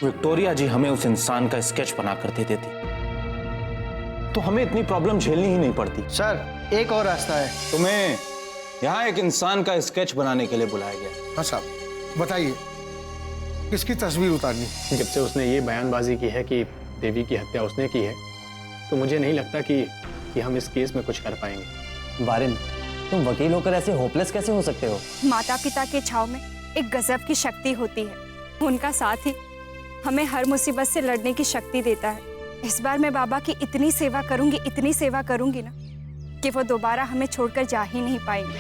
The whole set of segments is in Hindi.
विक्टोरिया जी हमें उस इंसान का स्केच बना कर दे देती तो हमें इतनी प्रॉब्लम झेलनी ही नहीं पड़ती। सर एक और रास्ता है। तुम्हें यहाँ एक इंसान का स्केच बनाने के लिए बुलाया गया। हाँ साहब बताइए, किसकी तस्वीर उतारनी? जब से उसने ये बयानबाजी की है कि देवी की हत्या उसने की है, तो मुझे नहीं लगता कि हम इस केस में कुछ कर पाएंगे। वारिन, तुम वकील होकर ऐसे होपलेस कैसे हो सकते हो? माता पिता के छाव में एक गजब की शक्ति होती है। उनका साथ ही हमें हर मुसीबत से लड़ने की शक्ति देता है। इस बार मैं बाबा की इतनी सेवा करूंगी ना कि वो दोबारा हमें छोड़कर जा ही नहीं पाएंगे।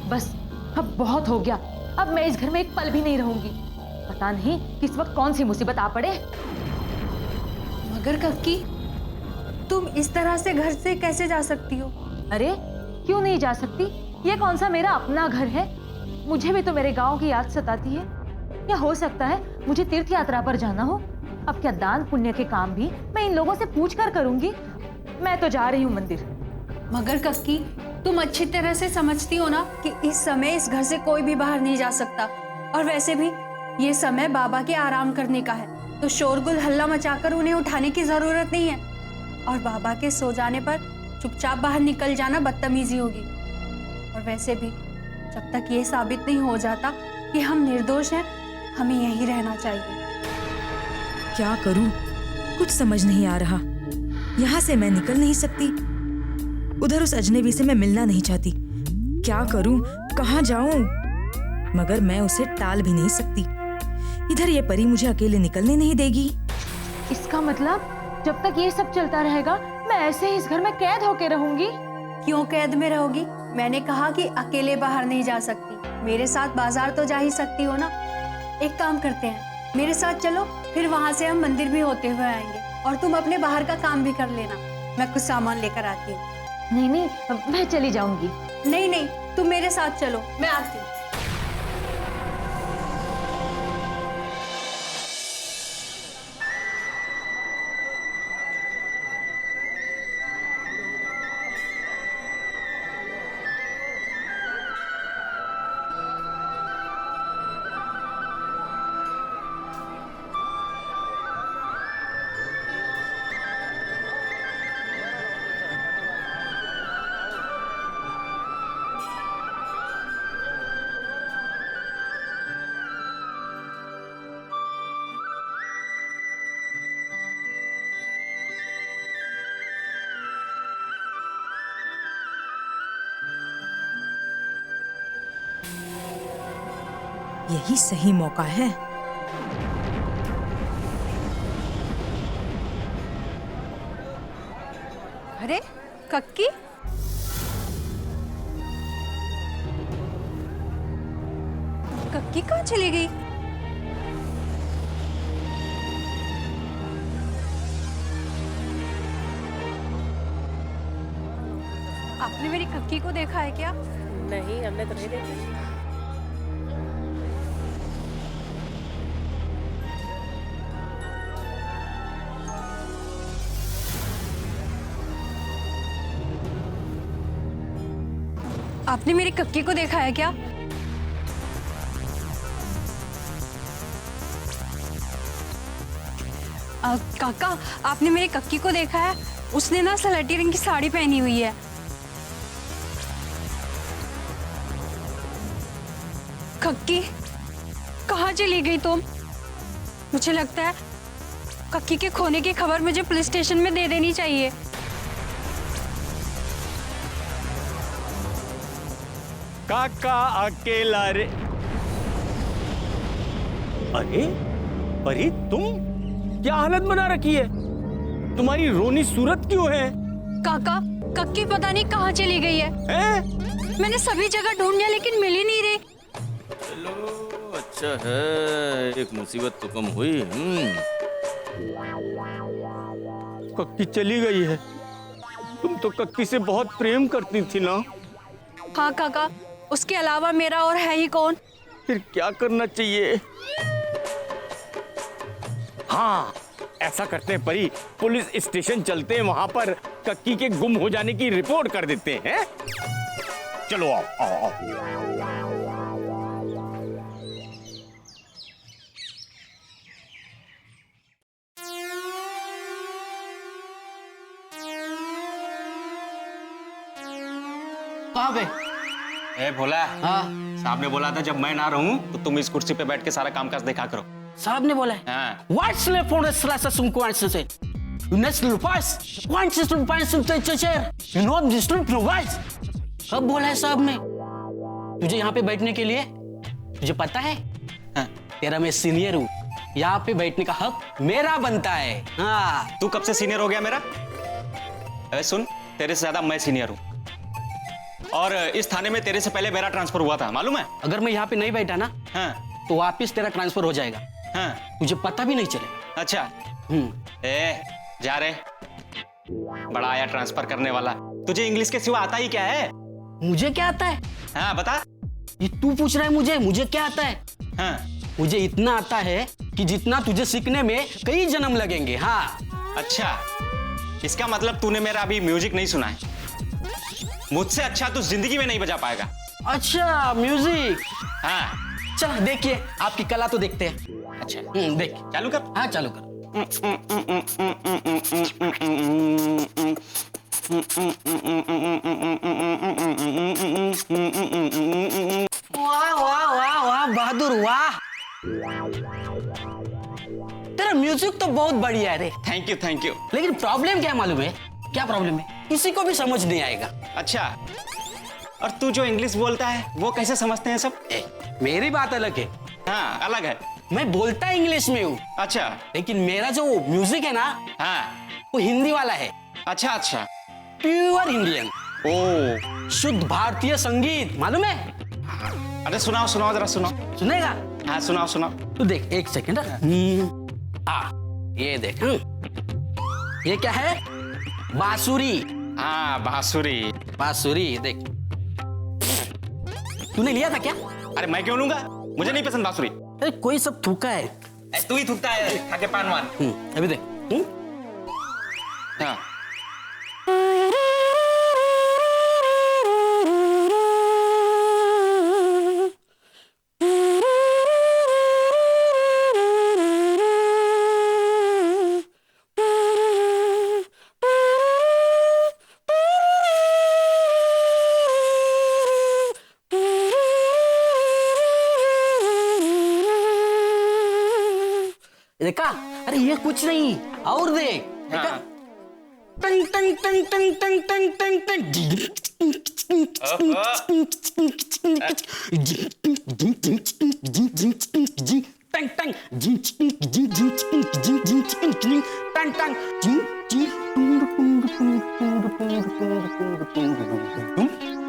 बस अब बहुत हो गया। अब मैं इस घर में एक पल भी नहीं रहूंगी। पता नहीं किस वक्त कौन सी मुसीबत आ पड़े। मगर कक्की, तुम इस तरह से घर से कैसे जा सकती हो? अरे क्यों नहीं जा सकती? ये कौन सा मेरा अपना घर है? मुझे भी तो मेरे गांव की याद सताती है। या हो सकता है मुझे तीर्थ यात्रा पर जाना हो। अब क्या दान पुण्य के काम भी मैं इन लोगों से पूछ कर करूंगी? मैं तो जा रही हूँ मंदिर। मगर कक्की, तुम अच्छी तरह से समझती हो ना कि इस समय इस घर से कोई भी बाहर नहीं जा सकता। और वैसे भी ये समय बाबा के आराम करने का है, तो शोरगुल हल्ला मचाकर उन्हें उठाने की जरूरत नहीं है। और बाबा के सो जाने पर चुपचाप बाहर निकल जाना बदतमीजी होगी। और वैसे भी जब तक ये साबित नहीं हो जाता कि हम निर्दोष हैं, हमें यहीं रहना चाहिए। क्या करूं? कुछ समझ नहीं आ रहा। यहाँ से मैं निकल नहीं सकती, उधर उस अजनबी से मैं मिलना नहीं चाहती। क्या करूं? कहाँ जाऊं? मगर मैं उसे टाल भी नहीं सकती। इधर ये परी मुझे अकेले निकलने नहीं देगी। इसका मतलब जब तक ये सब चलता रहेगा मैं ऐसे ही इस घर में कैद होके रहूंगी। क्यों कैद में रहोगी? मैंने कहा कि अकेले बाहर नहीं जा सकती। मेरे साथ बाजार तो जा ही सकती हो ना। एक काम करते हैं, मेरे साथ चलो, फिर वहां से हम मंदिर भी होते हुए आएंगे और तुम अपने बाहर का काम भी कर लेना। मैं कुछ सामान लेकर आती हूँ। नहीं नहीं, मैं चली जाऊंगी। नहीं नहीं, तुम मेरे साथ चलो, मैं आती हूँ। यही सही मौका है। अरे कक्की, कक्की कहाँ चली गई? आपने मेरी कक्की को देखा है क्या? नहीं, हमने तो नहीं देखी। आपने मेरी कक्की को देखा है क्या? काका, आपने मेरी कक्की को देखा है? उसने ना सलेटी रंग की साड़ी पहनी हुई है। कक्की, कहाँ चली गई तुम? मुझे लगता है कक्की के खोने की खबर मुझे पुलिस स्टेशन में दे देनी चाहिए। काका अकेला रे। अरे परी, तुम क्या हालत बना रखी है? तुम्हारी रोनी सूरत क्यों है? काका, कक्की पता नहीं कहाँ चली गई है। मैंने सभी जगह ढूंढ लिया लेकिन मिल ही नहीं रही। चलो अच्छा है, एक मुसीबत तो कम हुई। कक्की चली गई है। तुम तो कक्की से बहुत प्रेम करती थी ना? हाँ काका, उसके अलावा मेरा और है ही कौन? फिर क्या करना चाहिए? हाँ, ऐसा करते हैं परी, पुलिस स्टेशन चलते हैं, वहां पर कक्की के गुम हो जाने की रिपोर्ट कर देते हैं। चलो आओ आओ आओ। कहाँ पे? ए भोला, हाँ साहब ने बोला था जब मैं ना रहूं तो तुम इस कुर्सी पे बैठ के सारा कामकाज देखा करो। साहब ने बोला है। हाँ। White for the slash some coincidence. Nestle Price. Coincidence Price to share. You know this to provide. कब बोला है साहब ने? तुझे यहाँ पे बैठने के लिए? तुझे पता है? हाँ, तेरा मैं सीनियर हूँ। यहाँ पे बैठने का हक मेरा बनता है। हाँ। तू कब से सीनियर हो गया मेरा? अरे सुन, तेरे से ज्यादा मैं सीनियर हूँ और इस थाने में तेरे से पहले मेरा ट्रांसफर हुआ था, मालूम है? अगर मैं यहाँ पे नहीं बैठा ना, हाँ तो वापिस तेरा ट्रांसफर हो जाएगा। हाँ। तुझे पता भी नहीं चलेगा। अच्छा। ए जा रे, बड़ा आया ट्रांसफर करने वाला। तुझे इंग्लिश के सिवा आता ही क्या है? मुझे क्या आता है? हाँ बता। ये तू पूछ रहा है मुझे क्या आता है? हाँ। मुझे इतना आता है कि जितना तुझे सीखने में कई जन्म लगेंगे। हाँ। अच्छा, इसका मतलब तूने मेरा अभी म्यूजिक नहीं सुना है। मुझसे अच्छा तू जिंदगी में नहीं बजा पाएगा। अच्छा म्यूजिक। हाँ। चल देखिए, आपकी कला तो देखते हैं। अच्छा देख। चालू कर। हाँ चालू कर। वाह वाह वाह वाह बहादुर वाह, तेरा म्यूजिक तो बहुत बढ़िया है रे। Thank you thank you. लेकिन प्रॉब्लम क्या मालूम है? क्या प्रॉब्लम है? किसी को भी समझ नहीं आएगा। अच्छा, और तू जो इंग्लिश बोलता है वो कैसे समझते हैं सब? मेरी बात अलग है। हाँ अलग है। मैं बोलता इंग्लिश में हूँ। अच्छा। लेकिन मेरा जो म्यूजिक है ना, हाँ वो हिंदी वाला है। अच्छा अच्छा। Pure Indian. ओ, शुद्ध भारतीय संगीत, मालूम है? अरे सुनाओ सुनाओ जरा सुनाओ। सुनेगा? हाँ सुनाओ सुनाओ। तू देख, एक सेकंड। ये देख। ये क्या है? बांसुरी। हाँ बांसुरी। बांसुरी देख। तूने लिया था क्या? अरे मैं क्यों लूंगा, मुझे नहीं पसंद बांसुरी। अरे कोई सब थूका है। तू ही थूकता है खाके पान वान। अभी देख। हाँ। देखा? अरे ये कुछ नहीं, और देख। देखा? टंग टंग टंग टंग टंग टंग टंग टंग।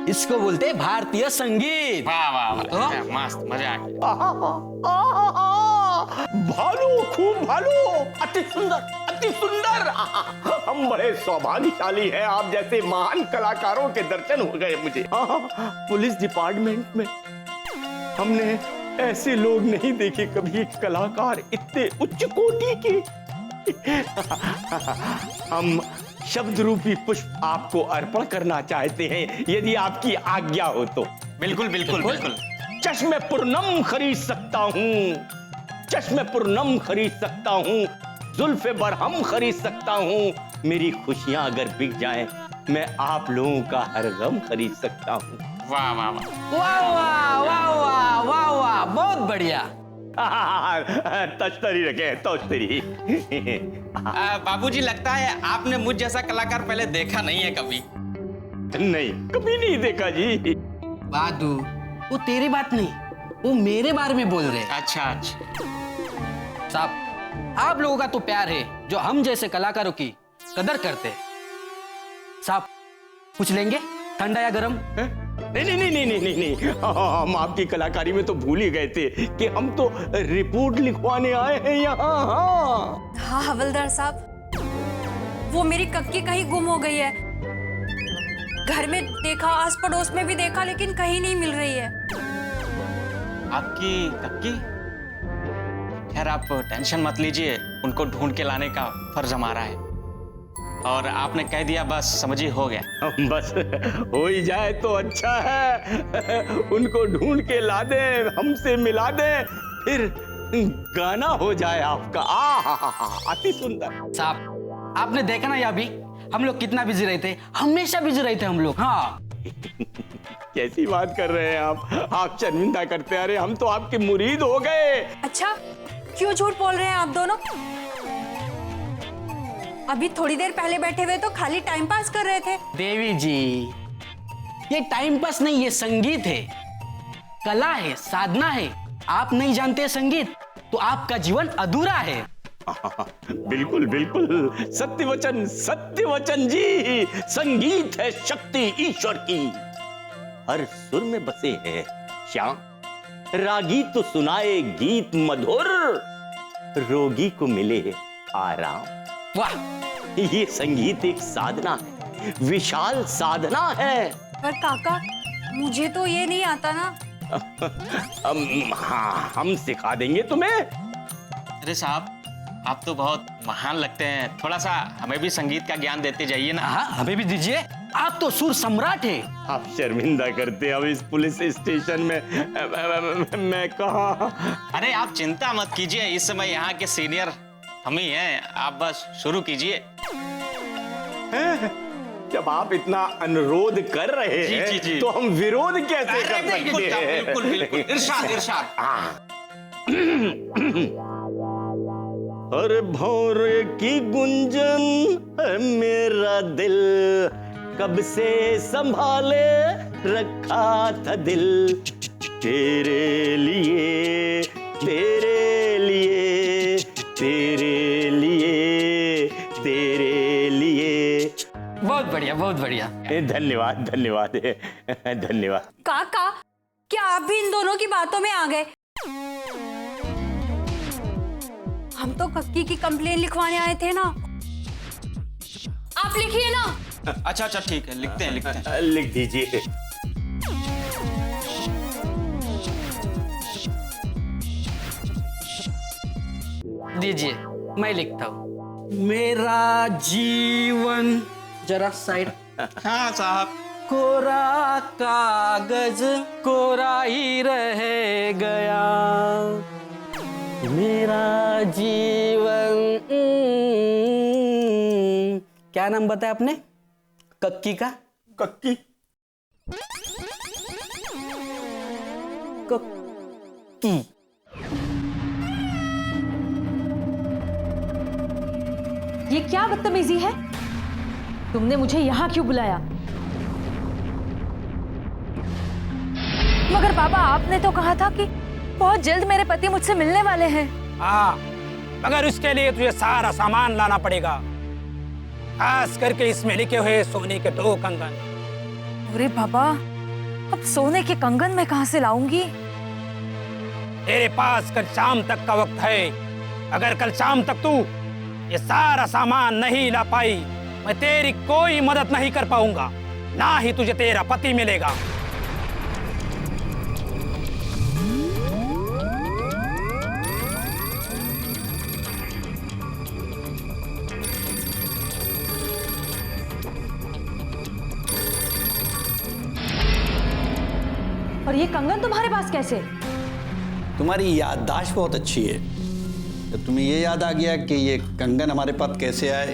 इसको बोलते हैं भारतीय संगीत। वाह वाह वाह, मस्त, मजा आ गया। भालू, खूब भालू, अति सुंदर अति सुंदर। हम बड़े सौभाग्यशाली हैं, आप जैसे महान कलाकारों के दर्शन हो गए मुझे। पुलिस डिपार्टमेंट में हमने ऐसे लोग नहीं देखे कभी, कलाकार इतने उच्च कोटि के। हम शब्द रूपी पुष्प आपको अर्पण करना चाहते हैं, यदि आपकी आज्ञा हो तो। बिल्कुल बिल्कुल बिल्कुल। चश्मे पूर्णम खरीद सकता हूँ, चश्मे पूर्णम खरीद सकता हूँ, जुल्फे बरहम खरीद सकता हूँ। मेरी खुशियां अगर बिक जाएं, मैं आप लोगों का हर गम खरीद सकता हूँ। वाह वाह वाह वाह वाह वाह वाह वाह वाह, बहुत बढ़िया। तश्तरी रखे, तश्तरी। बाबूजी, लगता है आपने मुझ जैसा कलाकार पहले देखा नहीं है कभी। नहीं, कभी नहीं देखा जी। बादू, वो तेरी बात नहीं, वो मेरे बारे में बोल रहे हैं। अच्छा अच्छा। साहब, आप लोगों का तो प्यार है जो हम जैसे कलाकारों की कदर करते हैं। साहब, कुछ लेंगे, ठंडा या गरम? नहीं नहीं नहीं नहीं नहीं नहीं, हम आपकी कलाकारी में तो भूल ही गए थे कि हम तो रिपोर्ट लिखवाने आए हैं यहाँ। हाँ हवलदार साहब, वो मेरी कक्की कहीं गुम हो गई है। घर में देखा, आस पड़ोस में भी देखा, लेकिन कहीं नहीं मिल रही है। आपकी कक्की? खैर आप टेंशन मत लीजिए, उनको ढूंढ के लाने का फर्ज हमारा है। और आपने कह दिया, बस समझिए हो गया। बस हो ही जाए तो अच्छा है। उनको ढूंढ के ला दे, हमसे मिला दे, फिर गाना हो जाए आपका। अति सुंदर। साहब आपने देखा ना अभी हम लोग कितना बिजी रहते, हमेशा बिजी रहते हम लोग। हाँ कैसी बात कर रहे हैं आप शर्मिंदा करते हैं। अरे हम तो आपके मुरीद हो गए। अच्छा, क्यों झूठ बोल रहे हैं आप दोनों? अभी थोड़ी देर पहले बैठे हुए तो खाली टाइम पास कर रहे थे। देवी जी, ये टाइम पास नहीं, ये संगीत है, कला है, साधना है। आप नहीं जानते संगीत तो आपका जीवन अधूरा है। बिल्कुल बिल्कुल, सत्य वचन जी। संगीत है शक्ति ईश्वर की, हर सुर में बसे है श्याम। रागी तो सुनाए गीत मधुर, रोगी को मिले आराम। वाह, ये संगीत एक साधना है, विशाल साधना है। पर काका, मुझे तो ये नहीं आता ना। हाँ, हम सिखा देंगे तुम्हें। अरे साहब, आप तो बहुत महान लगते हैं, थोड़ा सा हमें भी संगीत का ज्ञान देते जाइए ना। हाँ हमें भी दीजिए, आप तो सुर सम्राट है। आप शर्मिंदा करते अब इस पुलिस स्टेशन में। मैं कहा। अरे आप चिंता मत कीजिए, इस समय यहाँ के सीनियर हम ही हैं, आप बस शुरू कीजिए। जब आप इतना अनुरोध कर रहे जी, हैं जी, जी। तो हम विरोध कैसे कर सकते हैं? बिल्कुल बिल्कुल, इरशाद इरशाद। हर भौरे की गुंजन है मेरा दिल, कब से संभाले रखा था दिल। तेरे लिए तेरे लिए तेरे लिए तेरे लिए। बहुत बढ़िया, बहुत बढ़िया। धन्यवाद धन्यवाद धन्यवाद। काका, क्या आप भी इन दोनों की बातों में आ गए? हम तो कक्की की कंप्लेन लिखवाने आए थे ना। आप लिखिए ना। अच्छा अच्छा ठीक है, लिखते हैं। लिख दीजिए। दीजिए, मैं लिखता हूँ। मेरा जीवन, जरा साइड। हाँ साहब। कोरा कागज कोरा ही रह गया, मेरा जीवन। क्या नाम बताया आपने? कक्की का? कक्की? कक्की। ये क्या बदतमीजी है? तुमने मुझे यहाँ क्यों बुलाया? मगर पापा, आपने तो कहा था कि बहुत जल्द मेरे पति मुझसे मिलने वाले हैं। हाँ, मगर उसके लिए तुझे सारा सामान लाना पड़ेगा, खास करके इसमें लिखे हुए सोने के 2 कंगन। अरे बाबा, अब सोने के कंगन मैं कहाँ से लाऊंगी? तेरे पास कल शाम तक का वक्त है। अगर कल शाम तक तू ये सारा सामान नहीं ला पाई, मैं तेरी कोई मदद नहीं कर पाऊंगा, ना ही तुझे तेरा पति मिलेगा। और ये कंगन तुम्हारे पास कैसे? तुम्हारी याददाश्त बहुत अच्छी है। जब तुम्हें ये याद आ गया कि ये कंगन हमारे पास कैसे आए,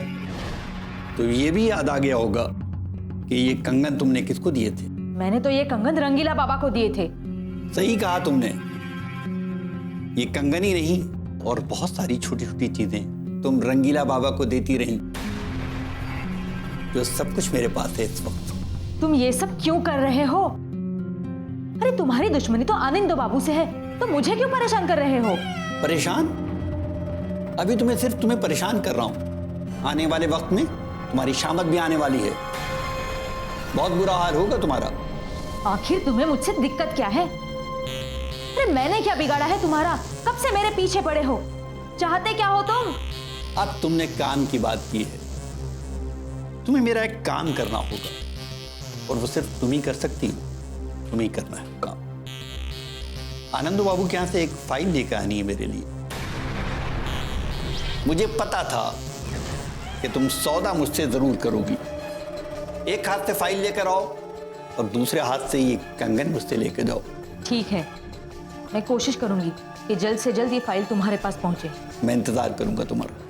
तो ये भी याद आ गया होगा कि ये कंगन तुमने किसको दिए थे। मैंने तो ये कंगन रंगीला बाबा को दिए थे। सही कहा तुमने। ये कंगन ही नहीं और बहुत सारी छोटी छोटी चीजें तुम रंगीला बाबा को देती रही, जो सब कुछ मेरे पास है इस वक्त। तुम ये सब क्यों कर रहे हो? अरे तुम्हारी दुश्मनी तो आनंद बाबू से है, तो मुझे क्यों परेशान कर रहे हो? परेशान? अभी सिर्फ तुम्हें परेशान कर रहा हूं। आने वाले वक्त में तुम्हारी शामत भी आने वाली है, बहुत बुरा हाल होगा तुम्हारा। आखिर तुम्हें मुझसे दिक्कत क्या है? अरे मैंने क्या बिगाड़ा है तुम्हारा? कब से मेरे पीछे पड़े हो? चाहते क्या हो तुम? अब तुमने काम की बात की है, तुम्हें मेरा एक काम करना होगा और वो सिर्फ तुम ही कर सकती हो। तुम ही करना है काम। आनंद बाबू के यहां से एक फाइल लेकर आनी है मेरे लिए। मुझे पता था कि तुम सौदा मुझसे जरूर करोगी। एक हाथ से फाइल लेकर आओ और दूसरे हाथ से ये कंगन मुझसे लेकर जाओ। ठीक है, मैं कोशिश करूंगी कि जल्द से जल्द ये फाइल तुम्हारे पास पहुंचे। मैं इंतजार करूंगा तुम्हारा।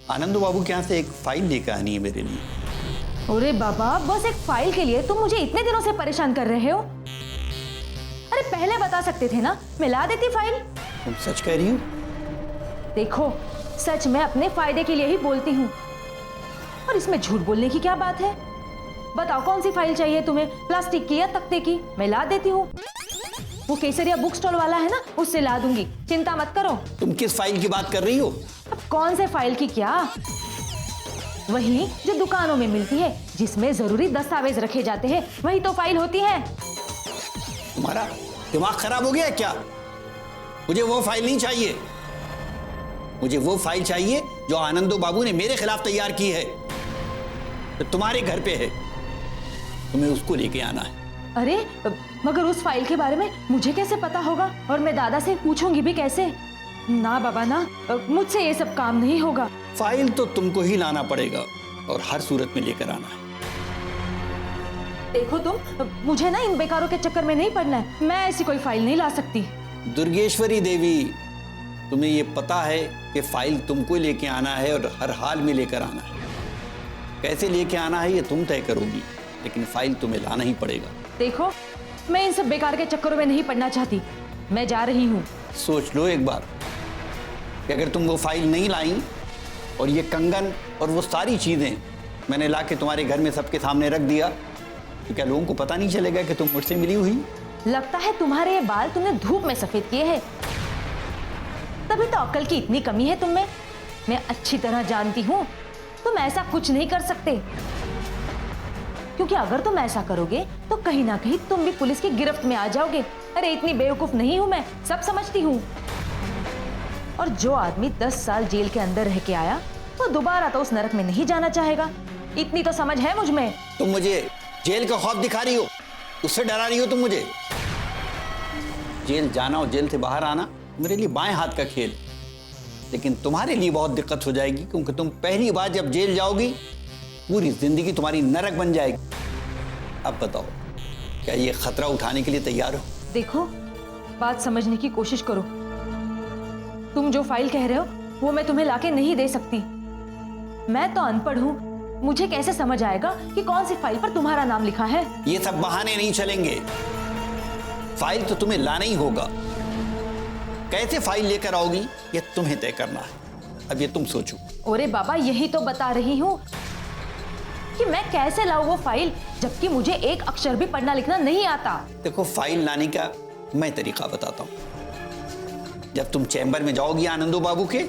आनंदो बाबू के यहाँ से एक फाइल लेकर आनी है मेरे लिए। अरे बाबा, बस एक फाइल के लिए तुम मुझे इतने दिनों से परेशान कर रहे हो? अरे पहले बता सकते थे ना, मैं ला देती फाइल। तुम सच कह रही हो? देखो, सच मैं अपने फायदे के लिए ही बोलती हूँ, और इसमें झूठ बोलने की क्या बात है? बताओ कौन सी फाइल चाहिए तुम्हें, प्लास्टिक की या तख्ते की? मैं ला देती हूँ। वो केसरिया बुक स्टॉल वाला है ना, उससे ला दूंगी, चिंता मत करो। तुम किस फाइल की बात कर रही हो? अब कौन से फाइल की क्या? वही जो दुकानों में मिलती है, जिसमें जरूरी दस्तावेज रखे जाते हैं, वही तो फाइल होती है। तुम्हारा दिमाग खराब हो गया है क्या? मुझे वो फाइल नहीं चाहिए। मुझे वो फाइल चाहिए जो आनंदो बाबू ने मेरे खिलाफ तैयार की है, तो तुम्हारे घर पे है। तुम्हें उसको लेके आना है। अरे मगर उस फाइल के बारे में मुझे कैसे पता होगा, और मैं दादा से पूछूंगी भी कैसे? ना बाबा ना, मुझसे ये सब काम नहीं होगा। फाइल तो तुमको ही लाना पड़ेगा और हर सूरत में लेकर आना है। देखो तुम, मुझे ना इन बेकारों के चक्कर में नहीं पड़ना है। मैं ऐसी कोई फाइल नहीं ला सकती। दुर्गेश्वरी देवी, तुम्हें ये पता है कि फाइल तुमको लेके आना है और हर हाल में लेकर आना है। कैसे लेके आना है ये तुम तय करोगी, लेकिन फाइल तुम्हें लाना ही पड़ेगा। देखो, मैं इन सब बेकार के चक्करों में नहीं पड़ना चाहती। मैं जा रही हूँ। सोच लो एक बार कि अगर तुम वो फाइल नहीं लाई और ये कंगन और वो सारी चीजें मैंने ला के तुम्हारे घर में सबके सामने रख दिया, तो क्या लोगों को पता नहीं चलेगा कि तुम मुझसे मिली हुई? लगता है तुम्हारे ये बाल तुमने धूप में सफेद किए हैं, तभी तो अक्ल की इतनी कमी है तुम में। मैं अच्छी तरह जानती हूँ तुम ऐसा कुछ नहीं कर सकते, क्योंकि अगर तुम ऐसा करोगे तो कहीं ना कहीं तुम भी पुलिस की गिरफ्त में आ जाओगे। अरे इतनी बेवकूफ नहीं हूं मैं, सब समझती हूँ। और जो आदमी 10 साल जेल के अंदर रह के आया, वो दोबारा तो उस नरक में नहीं जाना चाहेगा। इतनी तो समझ है मुझ में। तुम मुझे जेल का खौफ दिखा रही हो, उससे डरा रही हो तुम मुझे। जेल जाना और जेल से बाहर आना मेरे लिए बाएं हाथ का खेल, लेकिन तुम्हारे लिए बहुत दिक्कत हो जाएगी, क्योंकि तुम पहली बार जब जेल जाओगी पूरी जिंदगी तुम्हारी नरक बन जाएगी। अब बताओ, क्या ये खतरा उठाने के लिए तैयार हो? देखो, बात समझने की कोशिश करो। तुम जो फाइल कह रहे हो वो मैं तुम्हें लाके नहीं दे सकती। मैं तो अनपढ़ हूँ, मुझे कैसे समझ आएगा कि कौन सी फाइल पर तुम्हारा नाम लिखा है? ये सब बहाने नहीं चलेंगे। फाइल तो तुम्हें लाना ही होगा। कैसे फाइल लेकर आओगी ये तुम्हें तय करना है। अब ये तुम सोचो। अरे बाबा, यही तो बता रही हूँ कि मैं कैसे लाऊं वो फाइल, जबकि मुझे एक अक्षर भी पढ़ना लिखना नहीं आता। देखो, फाइल लाने का मैं तरीका बताता हूँ। जब तुम चैम्बर में जाओगी आनंदो बाबू के,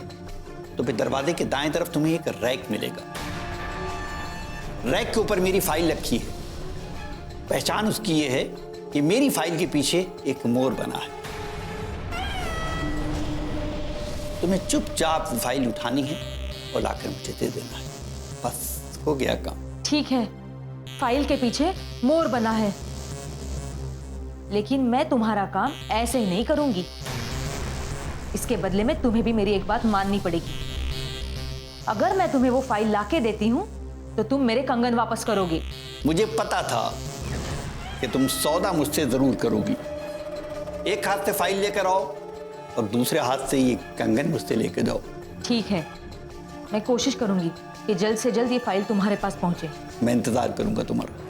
तो फिर दरवाजे के दाएं तरफ तुम्हें एक रैक मिलेगा। रैक के ऊपर मेरी फाइल रखी है। पहचान उसकी ये है कि मेरी फाइल के पीछे एक मोर बना है। तुम्हें चुपचाप फाइल उठानी है और लाकर मुझे दे देना है। बस हो गया काम। ठीक है, फाइल के पीछे मोर बना है, लेकिन मैं तुम्हारा काम ऐसे ही नहीं करूंगी। इसके बदले में तुम्हें भी मेरी एक बात माननी पड़ेगी। अगर मैं तुम्हें वो फाइल लाके देती हूं तो तुम मेरे कंगन वापस करोगे। मुझे पता था कि तुम सौदा मुझसे जरूर करोगी। एक हाथ से फाइल लेकर आओ और दूसरे हाथ से ये कंगन मुझसे लेकर जाओ। ठीक है, मैं कोशिश करूंगी कि जल्द से जल्द ये फाइल तुम्हारे पास पहुंचे। मैं इंतजार करूंगा तुम्हारा।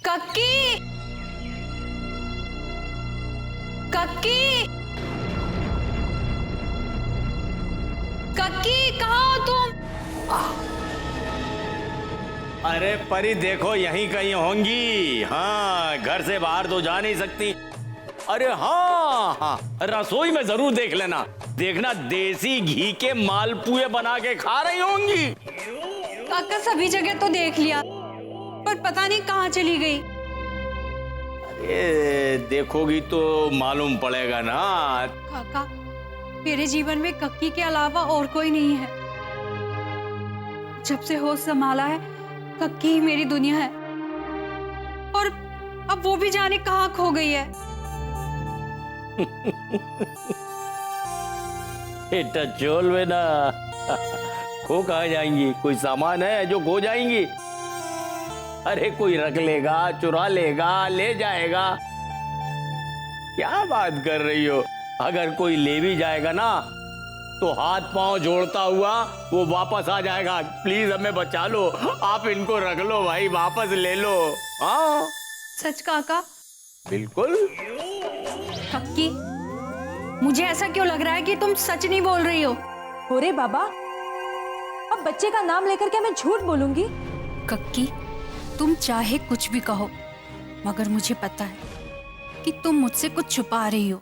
कक्की, कक्की, कक्की, कहाँ हो तुम? अरे परी देखो, यहीं कहीं होंगी। हाँ, घर से बाहर तो जा नहीं सकती, अरे हाँ हाँ, रसोई में जरूर देख लेना, देखना देसी घी के मालपुए बना के खा रही होंगी। काका सभी जगह तो देख लिया, पर पता नहीं कहाँ चली गई। अरे देखोगी तो मालूम पड़ेगा ना। काका, मेरे जीवन में कक्की के अलावा और कोई नहीं है। जब से होश संभाला है, कक्की ही मेरी दुनिया है, और अब वो भी जाने कहाँ खो गई है। बेटा चोल में ना, खो कहाँ जाएंगी? कोई सामान है जो खो जाएंगी? अरे कोई रख लेगा, चुरा लेगा, ले जाएगा। क्या बात कर रही हो? अगर कोई ले भी जाएगा ना तो हाथ पांव जोड़ता हुआ वो वापस आ जाएगा। प्लीज हमें बचा लो, आप इनको रख लो भाई, वापस ले लो। हाँ सच काका? बिल्कुल। कक्की, मुझे ऐसा क्यों लग रहा है कि तुम सच नहीं बोल रही हो? अरे बाबा, अब बच्चे का नाम लेकर के मैं झूठ बोलूंगी? कक्की, तुम चाहे कुछ भी कहो, मगर मुझे पता है कि तुम मुझसे कुछ छुपा रही हो।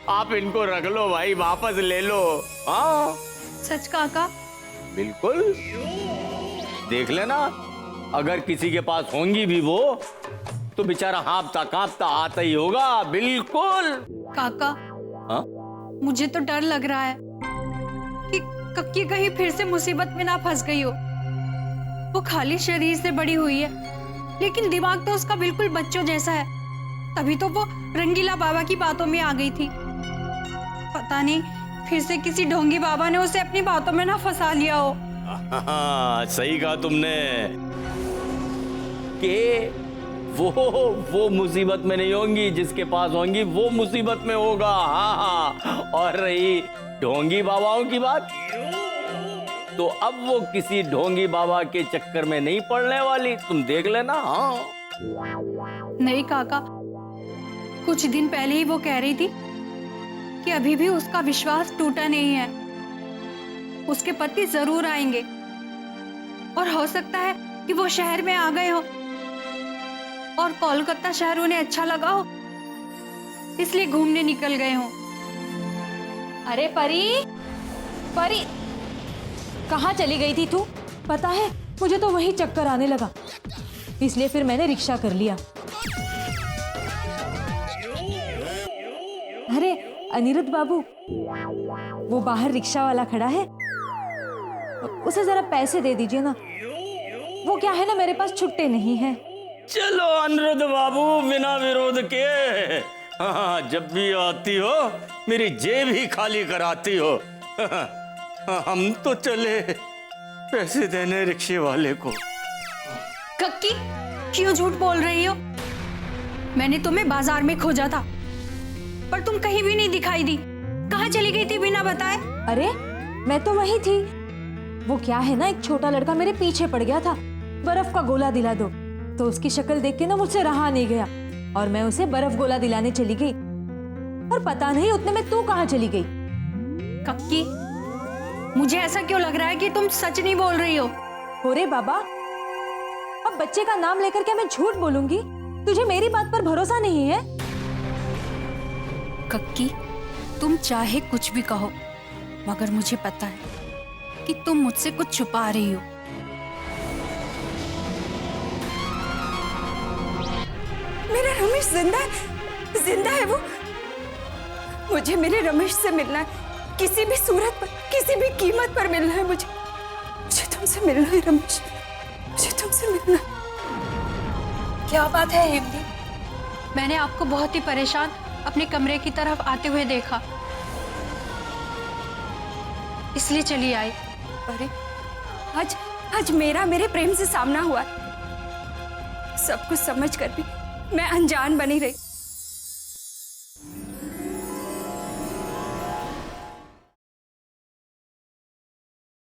आप इनको रख लो भाई, वापस ले लो। हाँ सच काका? बिल्कुल। देख लेना, अगर किसी के पास होंगी भी वो, तो बेचारा हाँफता कांपता आता ही होगा। बिल्कुल। काका, हाँ? मुझे तो डर लग रहा है कि कक्की कहीं फिर से मुसीबत में ना फंस गई हो। वो खाली शरीर से बड़ी हुई है, लेकिन दिमाग तो उसका बिल्कुल बच्चों जैसा है। तभी तो वो रंगीला बाबा की बातों में आ गई थी। पता नहीं फिर से किसी ढोंगी बाबा ने उसे अपनी बातों में ना फंसा लिया हो। सही कहा तुमने कि वो मुसीबत में नहीं होंगी, जिसके पास होंगी वो मुसीबत में होगा। हाँ। और रही ढोंगी बाबाओं की बात, तो अब वो किसी ढोंगी बाबा के चक्कर में नहीं पड़ने वाली, तुम देख लेना। हाँ नहीं काका, कुछ दिन पहले ही वो कह रही थी कि अभी भी उसका विश्वास टूटा नहीं है। उसके पति जरूर आएंगे, और हो सकता है कि वो शहर में आ गए हो और कोलकाता शहर उन्हें अच्छा लगा हो, इसलिए घूमने निकल गए हो। अरे परी, परी कहाँ चली गई थी तू? पता है, मुझे तो वही चक्कर आने लगा, इसलिए फिर मैंने रिक्शा कर लिया। अरे अनिरुद्ध बाबू, वो बाहर रिक्शा वाला खड़ा है, उसे जरा पैसे दे दीजिए ना। वो क्या है ना, मेरे पास छुट्टे नहीं है। चलो अनिरुद्ध बाबू, बिना विरोध के। हाँ, जब भी आती हो मेरी जेब ही खाली कराती हो। हम तो चले पैसे देने रिक्शे वाले को। कक्की, क्यों झूठ बोल रही हो? मैंने तुम्हें बाजार में खोजा था, पर तुम कहीं भी नहीं दिखाई दी। कहाँ चली गई थी बिना बताए? अरे मैं तो वही थी। वो क्या है ना, एक छोटा लड़का मेरे पीछे पड़ गया था, बर्फ का गोला दिला दो, तो उसकी शक्ल देख के ना मुझसे रहा नहीं गया, और मैं उसे बर्फ गोला दिलाने चली गई। और पता नहीं उतने में तू कहाँ चली गई? कक्की, मुझे ऐसा क्यों लग रहा है कि तुम सच नहीं बोल रही हो? अरे बाबा, अब बच्चे का नाम लेकर के मैं झूठ बोलूंगी? तुझे मेरी बात पर भरोसा नहीं है? कक्की, तुम चाहे कुछ भी कहो, मगर मुझे पता है कि तुम मुझसे कुछ छुपा रही हो। मेरा रमेश जिंदा है वो। मुझे मेरे रमेश से मिलना है, किसी भी सूरत पर, किसी भी कीमत पर मिलना है। मुझे तुमसे मिलना है रमेश, मुझे तुमसे मिलना है। क्या बात है हेमदी? मैंने आपको बहुत ही परेशान अपने कमरे की तरफ आते हुए देखा, इसलिए चली आई। अरे आज मेरे प्रेम से सामना हुआ। सब कुछ समझ कर भी मैं अनजान बनी रही।